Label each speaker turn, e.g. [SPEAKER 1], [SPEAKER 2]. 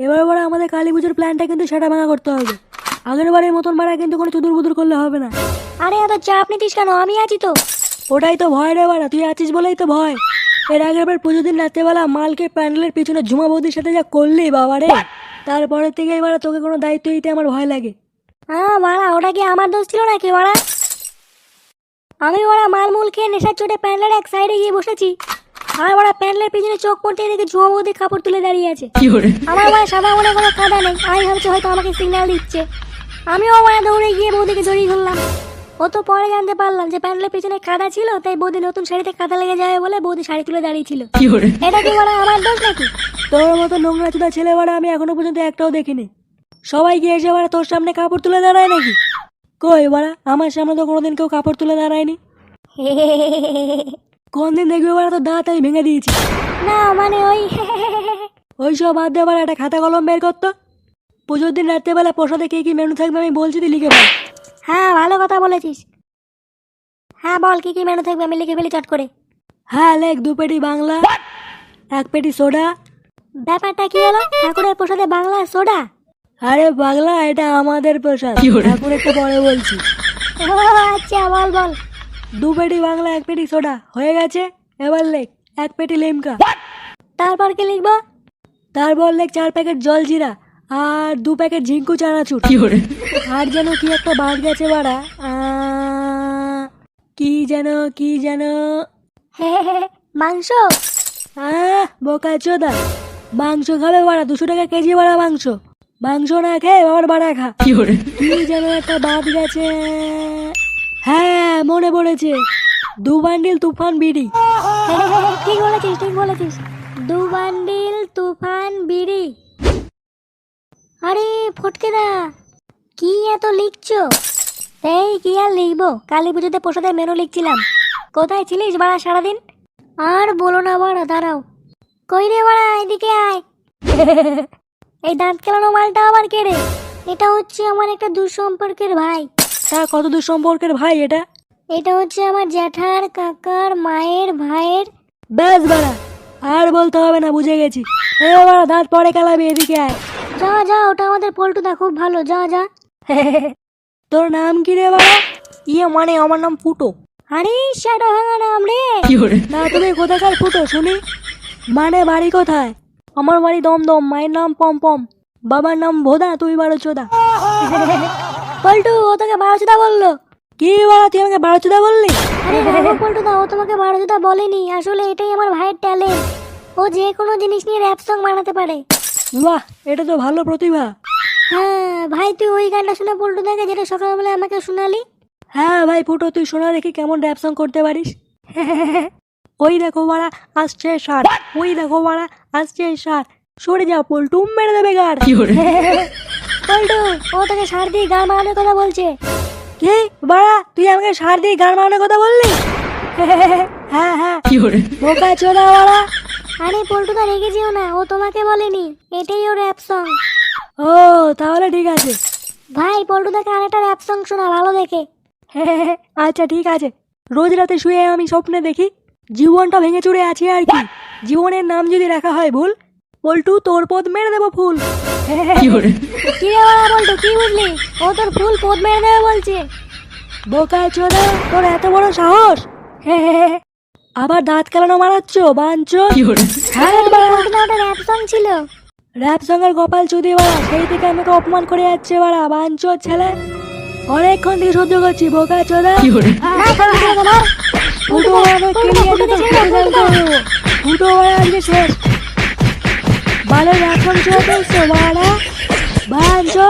[SPEAKER 1] এবার বাড়া আমাদের কালী পুজোর প্ল্যানটা কিন্তু সেটা ভাঙা করতে হবে। আগের বারের মতন বাড়া কিন্তু কোনো চুদুর বুদুর করলে হবে না।
[SPEAKER 2] আরে এত চাপ নিতিস কেন, আমি আছি তো।
[SPEAKER 1] ওটাই তো ভয় রে বাড়া, তুই আছিস বলেই তো ভয়। এর আগের বার পুজোর দিন রাত্রেবেলা মালকে প্যান্ডেলের পিছনে ঝুমা বৌদির সাথে যা করলি বাবা রে, তারপরের থেকে এবার তোকে কোনো দায়িত্ব দিতে আমার ভয় লাগে।
[SPEAKER 2] হ্যাঁ বাড়া, ওটা কি আমার দোষ ছিল নাকি বাড়া? আমি বাড়া মালমুল খেয়ে নেশার চোটে প্যান্ডেলের এক সাইডে গিয়ে বসেছি, আর বাড়া প্যান্ডেলের পিছনে চোখ পড়তে দেখে ঝুমা বৌদি কাপড় তুলে দাঁড়িয়ে আছে। আমার বাড়া সাদা মনে কোনো কাদা নেই, আমি ভাবছি হয়তো আমাকে সিগন্যাল দিচ্ছে। আমিও বাড়া দৌড়ে গিয়ে বৌদিকে জড়িয়ে ধরলাম। ও তো পরে জানতে পারলাম যে প্যান্ডেলের পিছনে কাদা ছিল, তাই বৌদি নতুন শাড়িতে কাদা লেগে যাবে বলে বৌদি শাড়ি তুলে দাঁড়িয়েছিল। এটা কি বাড়া আমার দোষ নাকি?
[SPEAKER 1] তোর মতো নোংরা চুদা ছেলে বাড়া আমি এখনো পর্যন্ত একটাও দেখিনি। সবাই গিয়ে এসে বাড়া তোর সামনে কাপড় তুলে দাঁড়ায় নাকি? কই বাড়া, আমার সামনে তো কোনোদিন কেউ কাপড় তুলে দাঁড়ায়নি। কোন দিন দেখবি বাড়া তোর দাঁত আমি ভেঙে দিয়েছি।
[SPEAKER 2] না মানে
[SPEAKER 1] ওই সব বাদ দিয়ে বাড়া একটা খাতা কলম বের করতো। পুজোর দিন রাত্রেবেলা প্রসাদে কি কি মেনু থাকবে আমি বলছি, তুই লিখে ফেল।
[SPEAKER 2] হ্যাঁ ভালো কথা বলেছিস। হ্যাঁ বল কি কি মেনু থাকবে, আমি লিখে ফেলি চট করে।
[SPEAKER 1] হ্যাঁ লেখ, 2 পেটি বাংলা, 1 পেটি সোডা।
[SPEAKER 2] ব্যাপারটা কি হলো, ঠাকুরের প্রসাদে বাংলা সোডা?
[SPEAKER 1] আরে পাগলা, এটা আমাদের প্রসাদ, এখন একটু পরে বলছি।
[SPEAKER 2] ও আচ্ছা, বল বল।
[SPEAKER 1] 2 পেটি বাংলা, 1 পেটি সোডা হয়ে গেছে। এবার লেখ 1 পেটি লিমকা।
[SPEAKER 2] তারপর কি লিখবো?
[SPEAKER 1] তারপর লেখ 4 প্যাকেট জলজিরা আর 2 প্যাকেট ঝিঙ্কু চানাচুর। আর যেন কি একটা বাদ গেছে বাড়া, কি যেন
[SPEAKER 2] মাংস।
[SPEAKER 1] বোকা চোদা, মাংস খাবে বাড়া? 200 টাকা কেজি বাড়া মাংস। মাংস না খেয়ে বাবার বাড়া খা। কি যেন একটা বাদ গেছে। হ্যাঁ মনে পড়েছে, 2 বান্ডিল তুফান বিড়ি।
[SPEAKER 2] ঠিক বলেছিস, ঠিক বলেছিস। 2 বান্ডিল তুফান বিড়ি। আরে ফটকেদা, কি এত লিখছো? এই কি আর লিখবো, কালী পুজোতে প্রসাদের মেনু লিখছিলাম। কোথায় ছিলিস বাড়া সারাদিন? আর বলো না বাড়া, দাঁড়াও। কই রে বাড়া, এদিকে আয়। এই দাঁত কেলানো মালটা আবার কে রে? এটা হচ্ছে আমার একটা দুঃসম্পর্কের ভাই।
[SPEAKER 1] তা কত দূর সম্পর্কের ভাই এটা?
[SPEAKER 2] এটা হচ্ছে আমার জ্যাঠার কাকার মায়ের ভাইয়ের।
[SPEAKER 1] ব্যাস বাড়া, আর বলতে হবে না, বুঝে গেছি। এবার দাঁত পরে কালাবি, এদিকে আয়।
[SPEAKER 2] যা যা, ওটা আমাদের পল্টুদা, খুব ভালো, যা যা।
[SPEAKER 1] তোর নাম কি রে বাড়া? মানে আমার নাম ফুটো।
[SPEAKER 2] আরে সেটা ভাঙা নাম রে।
[SPEAKER 1] না তুমি কোথাকার ফুটো শুনি? মানে বাড়ি কোথায়? আমার বাড়ি দমদম, মায়ের নাম পমপম, বাবার নাম ভোদা, তুই বারো চোদা।
[SPEAKER 2] পল্টু, ও তোকে বারোচোদা বললো?
[SPEAKER 1] কি বাড়া, তুই আমাকে বারো চোদা বললি?
[SPEAKER 2] আরে পল্টুদা, ও তোমাকে বারোচোদা বলেনি, আসলে এটাই আমার ভাইয়ের ট্যালেন্ট। ও যে কোনো জিনিস নিয়ে র‍্যাপ সং বানাতে পারে।
[SPEAKER 1] বাহ, এটা তো ভালো প্রতিভা।
[SPEAKER 2] হ্যাঁ ভাই, তুই ওই গানটা শুনে পল্টুদাকে, যেটা সকালবেলা আমাকে শোনালি।
[SPEAKER 1] হ্যাঁ ভাই ফুটো, তুই শোনা দেখি কেমন র‍্যাপ সং করতে পারিস। ওই দেখো বাড়া আসছে ষাট, ওই দেখো বাড়া আসছে ষাট, সরে যা পল্টু, মেরে দেবে গাড়।
[SPEAKER 2] পল্টু, ও তোকে সার দিয়ে গান বানানোর কথা বলছে।
[SPEAKER 1] কি বাড়া, তুই আমাকে সার দিয়ে গান বানানোর কথা বললি? হ্যাঁ বোকা চোদা বাড়া।
[SPEAKER 2] আরে পল্টুদা রেগে যেও না, ও তোমাকে বলেনি, এটাই ওর র‍্যাপ সং।
[SPEAKER 1] ও তাহলে ঠিক আছে
[SPEAKER 2] ভাই, পল্টুদাকে আরেকটা র‍্যাপ সং শোনা ভালো দেখে।
[SPEAKER 1] আচ্ছা ঠিক আছে। রোজ রাতে শুয়ে আমি স্বপ্নে দেখি জীবনটা ভেঙে চুরে আছে আর কি। জীবনের নাম যদি রাখা হয় ভুল, পল্টু তোর পদ মেরে দেবো ফুল।
[SPEAKER 2] কি রে বাবা পল্টু, কি বুঝলি? ও তোর ফুল পদ মেরে দেবে বলছে।
[SPEAKER 1] বোকা চোদা, তোর এত বড় সাহস! আবার দাঁত কেলানো মারাচ্ছ বাঞ্চো?
[SPEAKER 2] হ্যাঁ ওটা র‍্যাপ সং ছিল।
[SPEAKER 1] র‍্যাপ সঙ্গের গোপাল চুদি বাড়া, সেই থেকে আমাকে অপমান করে যাচ্ছে বাড়া, বাঞ্চো ছেলে। অনেকক্ষণ থেকে সহ্য করছি, বোকা চোদা। ফুটো আজকে শেষ। ভালো রাখন চলছে বাড়া, বাঞ্চো।